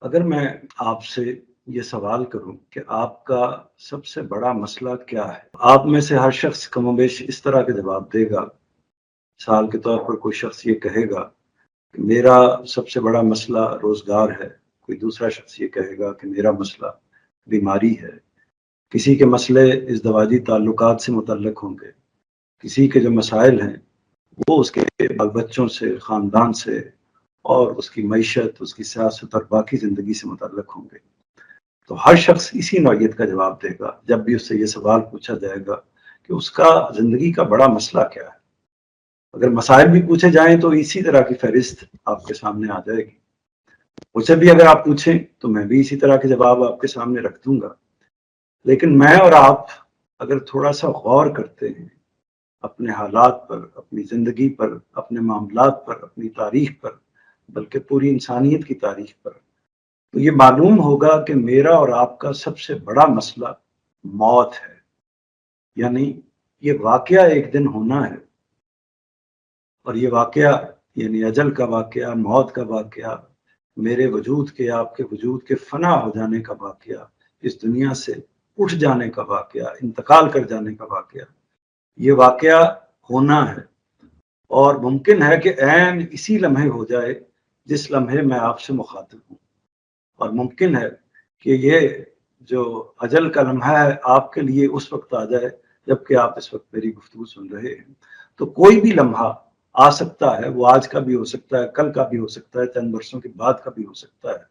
اگر میں آپ سے یہ سوال کروں کہ آپ کا سب سے بڑا مسئلہ کیا ہے، آپ میں سے ہر شخص کم و بیش اس طرح کے جواب دے گا۔ مثال کے طور پر کوئی شخص یہ کہے گا کہ میرا سب سے بڑا مسئلہ روزگار ہے، کوئی دوسرا شخص یہ کہے گا کہ میرا مسئلہ بیماری ہے، کسی کے مسئلے ازدواجی تعلقات سے متعلق ہوں گے، کسی کے جو مسائل ہیں وہ اس کے بال بچوں سے، خاندان سے اور اس کی معیشت، اس کی سیاست اور باقی زندگی سے متعلق ہوں گے۔ تو ہر شخص اسی نوعیت کا جواب دے گا جب بھی اس سے یہ سوال پوچھا جائے گا کہ اس کا زندگی کا بڑا مسئلہ کیا ہے۔ اگر مسائل بھی پوچھے جائیں تو اسی طرح کی فہرست آپ کے سامنے آ جائے گی۔ مجھے بھی اگر آپ پوچھیں تو میں بھی اسی طرح کے جواب آپ کے سامنے رکھ دوں گا۔ لیکن میں اور آپ اگر تھوڑا سا غور کرتے ہیں اپنے حالات پر، اپنی زندگی پر، اپنے معاملات پر، اپنی تاریخ پر، بلکہ پوری انسانیت کی تاریخ پر، تو یہ معلوم ہوگا کہ میرا اور آپ کا سب سے بڑا مسئلہ موت ہے۔ یعنی یہ واقعہ ایک دن ہونا ہے، اور یہ واقعہ یعنی اجل کا واقعہ، موت کا واقعہ، میرے وجود کے، آپ کے وجود کے فنا ہو جانے کا واقعہ، اس دنیا سے اٹھ جانے کا واقعہ، انتقال کر جانے کا واقعہ، یہ واقعہ ہونا ہے۔ اور ممکن ہے کہ عین اسی لمحے ہو جائے جس لمحے میں آپ سے مخاطب ہوں، اور ممکن ہے کہ یہ جو اجل کا لمحہ ہے آپ کے لیے اس وقت آ جائے جبکہ آپ اس وقت میری گفتگو سن رہے ہیں۔ تو کوئی بھی لمحہ آ سکتا ہے، وہ آج کا بھی ہو سکتا ہے، کل کا بھی ہو سکتا ہے، چند برسوں کے بعد کا بھی ہو سکتا ہے،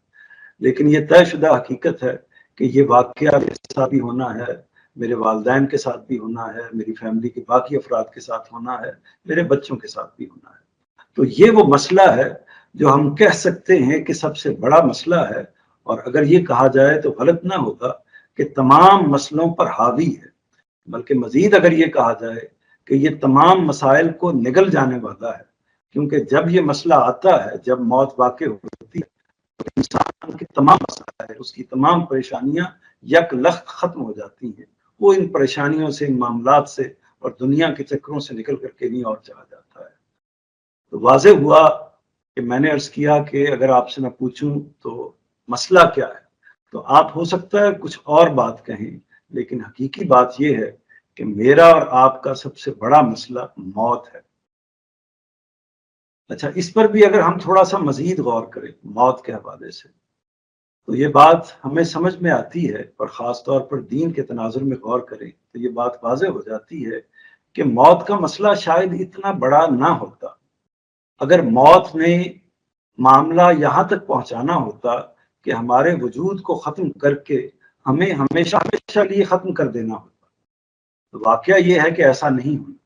لیکن یہ طے شدہ حقیقت ہے کہ یہ واقعہ میرے ساتھ بھی ہونا ہے، میرے والدین کے ساتھ بھی ہونا ہے، میری فیملی کے باقی افراد کے ساتھ ہونا ہے، میرے بچوں کے ساتھ بھی ہونا ہے۔ تو یہ وہ مسئلہ ہے جو ہم کہہ سکتے ہیں کہ سب سے بڑا مسئلہ ہے، اور اگر یہ کہا جائے تو غلط نہ ہوگا کہ تمام مسئلوں پر حاوی ہے، بلکہ مزید اگر یہ کہا جائے کہ یہ تمام مسائل کو نگل جانے والا ہے، کیونکہ جب یہ مسئلہ آتا ہے، جب موت واقع ہوتی ہے تو انسان کے تمام مسائل، اس کی تمام پریشانیاں یک لخت ختم ہو جاتی ہیں۔ وہ ان پریشانیوں سے، ان معاملات سے اور دنیا کے چکروں سے نکل کر کے نہیں اور چلا جاتا ہے۔ تو واضح ہوا کہ میں نے عرض کیا کہ اگر آپ سے میں پوچھوں تو مسئلہ کیا ہے، تو آپ ہو سکتا ہے کچھ اور بات کہیں، لیکن حقیقی بات یہ ہے کہ میرا اور آپ کا سب سے بڑا مسئلہ موت ہے۔ اچھا، اس پر بھی اگر ہم تھوڑا سا مزید غور کریں موت کے حوالے سے، تو یہ بات ہمیں سمجھ میں آتی ہے، اور خاص طور پر دین کے تناظر میں غور کریں تو یہ بات واضح ہو جاتی ہے کہ موت کا مسئلہ شاید اتنا بڑا نہ ہوتا اگر موت نے معاملہ یہاں تک پہنچانا ہوتا کہ ہمارے وجود کو ختم کر کے ہمیں ہمیشہ ہمیشہ لیے ختم کر دینا ہوتا۔ تو واقعہ یہ ہے کہ ایسا نہیں ہونا۔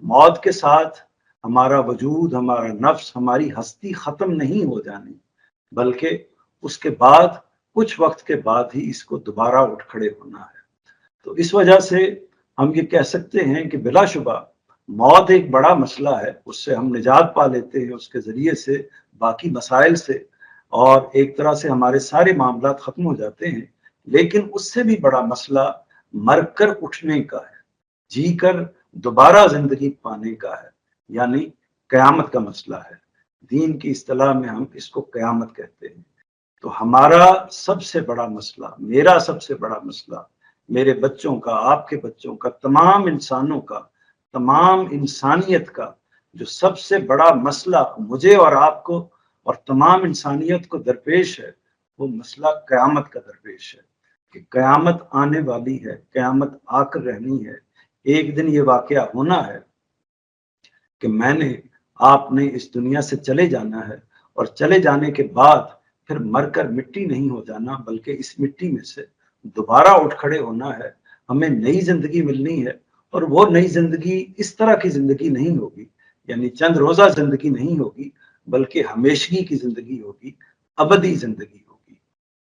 موت کے ساتھ ہمارا وجود، ہمارا نفس، ہماری ہستی ختم نہیں ہو جانی، بلکہ اس کے بعد کچھ وقت کے بعد ہی اس کو دوبارہ اٹھ کھڑے ہونا ہے۔ تو اس وجہ سے ہم یہ کہہ سکتے ہیں کہ بلا شبہ موت ایک بڑا مسئلہ ہے، اس سے ہم نجات پا لیتے ہیں، اس کے ذریعے سے باقی مسائل سے، اور ایک طرح سے ہمارے سارے معاملات ختم ہو جاتے ہیں۔ لیکن اس سے بھی بڑا مسئلہ مر کر اٹھنے کا ہے، جی کر دوبارہ زندگی پانے کا ہے، یعنی قیامت کا مسئلہ ہے۔ دین کی اصطلاح میں ہم اس کو قیامت کہتے ہیں۔ تو ہمارا سب سے بڑا مسئلہ، میرا سب سے بڑا مسئلہ، میرے بچوں کا، آپ کے بچوں کا، تمام انسانوں کا، تمام انسانیت کا جو سب سے بڑا مسئلہ مجھے اور آپ کو اور تمام انسانیت کو درپیش ہے، وہ مسئلہ قیامت کا درپیش ہے کہ قیامت آنے والی ہے، قیامت آ کر رہنی ہے۔ ایک دن یہ واقعہ ہونا ہے کہ میں نے، آپ نے اس دنیا سے چلے جانا ہے، اور چلے جانے کے بعد پھر مر کر مٹی نہیں ہو جانا، بلکہ اس مٹی میں سے دوبارہ اٹھ کھڑے ہونا ہے۔ ہمیں نئی زندگی ملنی ہے، اور وہ نئی زندگی اس طرح کی زندگی نہیں ہوگی، یعنی چند روزہ زندگی نہیں ہوگی، بلکہ ہمیشگی کی زندگی ہوگی، ابدی زندگی ہوگی۔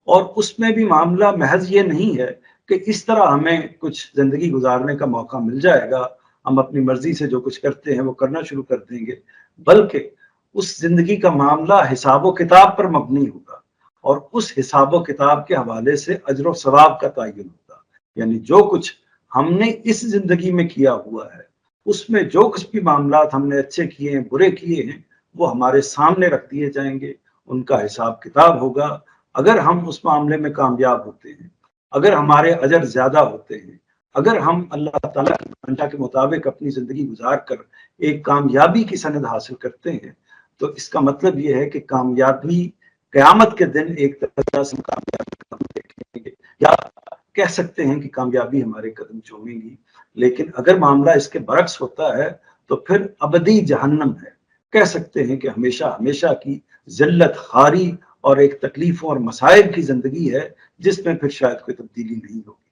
اور اس میں بھی معاملہ محض یہ نہیں ہے کہ اس طرح ہمیں کچھ زندگی گزارنے کا موقع مل جائے گا، ہم اپنی مرضی سے جو کچھ کرتے ہیں وہ کرنا شروع کر دیں گے، بلکہ اس زندگی کا معاملہ حساب و کتاب پر مبنی ہوگا، اور اس حساب و کتاب کے حوالے سے اجر و ثواب کا تعین ہوگا۔ یعنی جو کچھ ہم نے اس زندگی میں کیا ہوا ہے، اس میں جو کچھ بھی معاملات ہم نے اچھے کیے ہیں، برے کیے ہیں، وہ ہمارے سامنے رکھ دیے جائیں گے، ان کا حساب کتاب ہوگا، اگر ہم اس معاملے میں کامیاب ہوتے ہیں، اگر ہمارے اجر زیادہ ہوتے ہیں، اگر ہم اللہ تعالیٰ کی منشا کے مطابق اپنی زندگی گزار کر ایک کامیابی کی سند حاصل کرتے ہیں، تو اس کا مطلب یہ ہے کہ کامیابی قیامت کے دن ایک طرح سے کامیابی کا ہم دیکھیں گے، یا کہہ سکتے ہیں کہ کامیابی ہمارے قدم چومے گی۔ لیکن اگر معاملہ اس کے برعکس ہوتا ہے تو پھر ابدی جہنم ہے، کہہ سکتے ہیں کہ ہمیشہ ہمیشہ کی ذلت، خاری اور ایک تکلیفوں اور مسائل کی زندگی ہے، جس میں پھر شاید کوئی تبدیلی نہیں ہوگی۔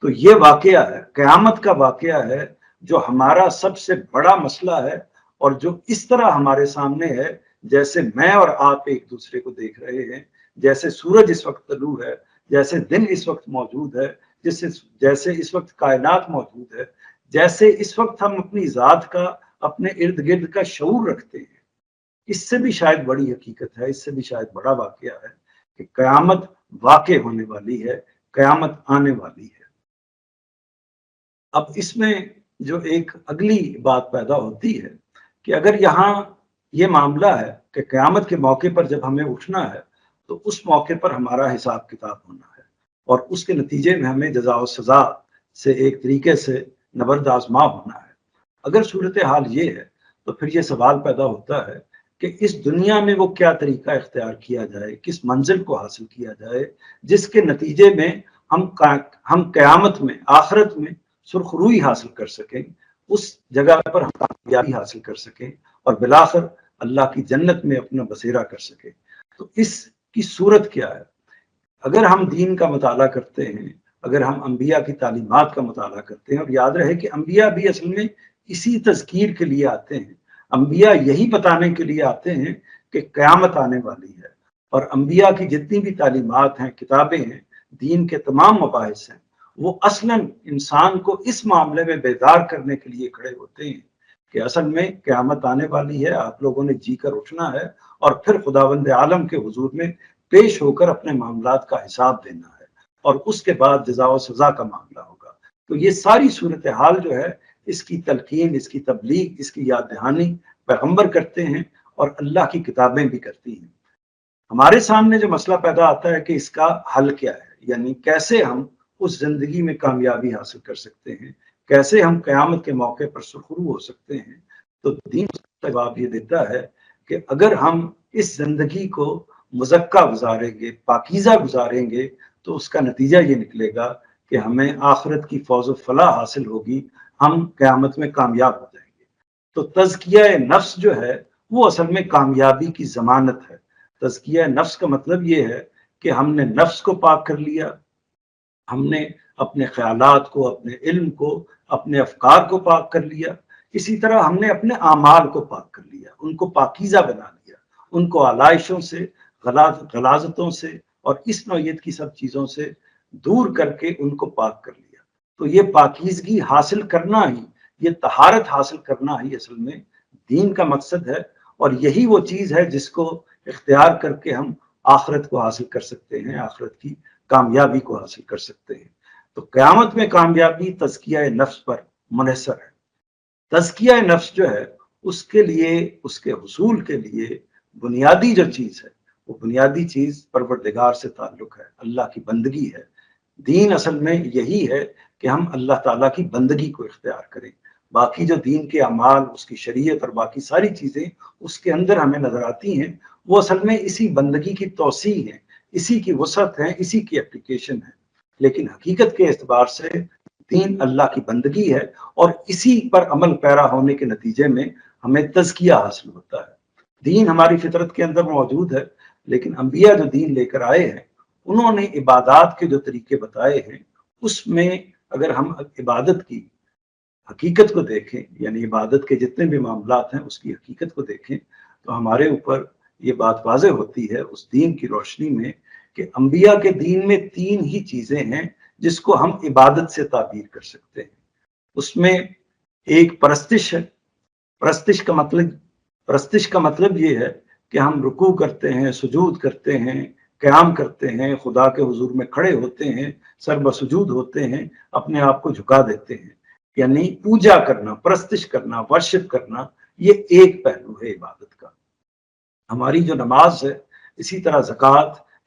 تو یہ واقعہ ہے، قیامت کا واقعہ ہے، جو ہمارا سب سے بڑا مسئلہ ہے، اور جو اس طرح ہمارے سامنے ہے جیسے میں اور آپ ایک دوسرے کو دیکھ رہے ہیں، جیسے سورج اس وقت طلوع ہے، جیسے دن اس وقت موجود ہے، جیسے اس وقت کائنات موجود ہے، جیسے اس وقت ہم اپنی ذات کا، اپنے ارد گرد کا شعور رکھتے ہیں۔ اس سے بھی شاید بڑی حقیقت ہے، اس سے بھی شاید بڑا واقعہ ہے کہ قیامت واقع ہونے والی ہے، قیامت آنے والی ہے۔ اب اس میں جو ایک اگلی بات پیدا ہوتی ہے کہ اگر یہاں یہ معاملہ ہے کہ قیامت کے موقع پر جب ہمیں اٹھنا ہے تو اس موقع پر ہمارا حساب کتاب ہونا ہے، اور اس کے نتیجے میں ہمیں جزا و سزا سے ایک طریقے سے نبرد آزما ہونا ہے۔ اگر صورتحال یہ ہے تو پھر یہ سوال پیدا ہوتا ہے کہ اس دنیا میں وہ کیا طریقہ اختیار کیا جائے، کس منزل کو حاصل کیا جائے جس کے نتیجے میں ہم قیامت میں، آخرت میں سرخروئی حاصل کر سکیں، اس جگہ پر ہم کامیابی حاصل کر سکیں، اور بالآخر اللہ کی جنت میں اپنا بسیرا کر سکیں۔ تو اس کی صورت کیا ہے؟ اگر ہم دین کا مطالعہ کرتے ہیں، اگر ہم انبیاء کی تعلیمات کا مطالعہ کرتے ہیں، اور یاد رہے کہ انبیاء بھی اصل میں اسی تذکیر کے لیے آتے ہیں، انبیاء یہی بتانے کے لیے آتے ہیں کہ قیامت آنے والی ہے، اور انبیاء کی جتنی بھی تعلیمات ہیں، کتابیں ہیں، دین کے تمام مباحث ہیں، وہ اصلاً انسان کو اس معاملے میں بیدار کرنے کے لیے کھڑے ہوتے ہیں کہ اصل میں قیامت آنے والی ہے، آپ لوگوں نے جی کر اٹھنا ہے، اور پھر خداوند عالم کے حضور میں پیش ہو کر اپنے معاملات کا حساب دینا ہے، اور اس کے بعد جزا و سزا کا معاملہ ہوگا۔ تو یہ ساری صورتحال جو ہے، اس کی تلقین، اس کی تبلیغ، اس کی یاد دہانی پیغمبر کرتے ہیں، اور اللہ کی کتابیں بھی کرتی ہیں۔ ہمارے سامنے جو مسئلہ پیدا آتا ہے کہ اس کا حل کیا ہے، یعنی کیسے ہم اس زندگی میں کامیابی حاصل کر سکتے ہیں، کیسے ہم قیامت کے موقع پر سرخرو ہو سکتے ہیں۔ تو دین جواب یہ دیتا ہے کہ اگر ہم اس زندگی کو مزکہ گزاریں گے، پاکیزہ گزاریں گے، تو اس کا نتیجہ یہ نکلے گا کہ ہمیں آخرت کی فوز و فلاح حاصل ہوگی، ہم قیامت میں کامیاب ہو جائیں گے۔ تو تزکیہ نفس جو ہے وہ اصل میں کامیابی کی ضمانت ہے۔ تزکیہ نفس کا مطلب یہ ہے کہ ہم نے نفس کو پاک کر لیا، ہم نے اپنے خیالات کو، اپنے علم کو، اپنے افکار کو پاک کر لیا، اسی طرح ہم نے اپنے اعمال کو پاک کر لیا، ان کو پاکیزہ بنا لیا، ان کو آلائشوں سے، غلاظتوں سے اور اس نوعیت کی سب چیزوں سے دور کر کے ان کو پاک کر لیا۔ تو یہ پاکیزگی حاصل کرنا ہی، یہ طہارت حاصل کرنا ہی اصل میں دین کا مقصد ہے، اور یہی وہ چیز ہے جس کو اختیار کر کے ہم آخرت کو حاصل کر سکتے ہیں، آخرت کی کامیابی کو حاصل کر سکتے ہیں۔ تو قیامت میں کامیابی تزکیہ نفس پر منحصر ہے۔ تزکیہ نفس جو ہے، اس کے لیے، اس کے حصول کے لیے بنیادی جو چیز ہے، وہ بنیادی چیز پروردگار سے تعلق ہے، اللہ کی بندگی ہے۔ دین اصل میں یہی ہے کہ ہم اللہ تعالیٰ کی بندگی کو اختیار کریں۔ باقی جو دین کے اعمال، اس کی شریعت اور باقی ساری چیزیں اس کے اندر ہمیں نظر آتی ہیں، وہ اصل میں اسی بندگی کی توسیع ہے، اسی کی وسعت ہے، اسی کی اپلیکیشن ہے۔ لیکن حقیقت کے اعتبار سے دین اللہ کی بندگی ہے، اور اسی پر عمل پیرا ہونے کے نتیجے میں ہمیں تزکیہ حاصل ہوتا ہے۔ دین ہماری فطرت کے اندر موجود ہے، لیکن انبیاء جو دین لے کر آئے ہیں، انہوں نے عبادات کے جو طریقے بتائے ہیں، اس میں اگر ہم عبادت کی حقیقت کو دیکھیں، یعنی عبادت کے جتنے بھی معاملات ہیں اس کی حقیقت کو دیکھیں، تو ہمارے اوپر یہ بات واضح ہوتی ہے اس دین کی روشنی میں کہ انبیاء کے دین میں 3 ہی چیزیں ہیں جس کو ہم عبادت سے تعبیر کر سکتے ہیں۔ اس میں ایک پرستش ہے۔ پرستش کا مطلب یہ ہے کہ ہم رکوع کرتے ہیں، سجود کرتے ہیں، قیام کرتے ہیں، خدا کے حضور میں کھڑے ہوتے ہیں، سر بسجود ہوتے ہیں، اپنے آپ کو جھکا دیتے ہیں، یعنی پوجا کرنا، پرستش کرنا، ورشپ کرنا، یہ ایک پہلو ہے عبادت کا۔ ہماری جو نماز ہے، اسی طرح زکوٰۃ،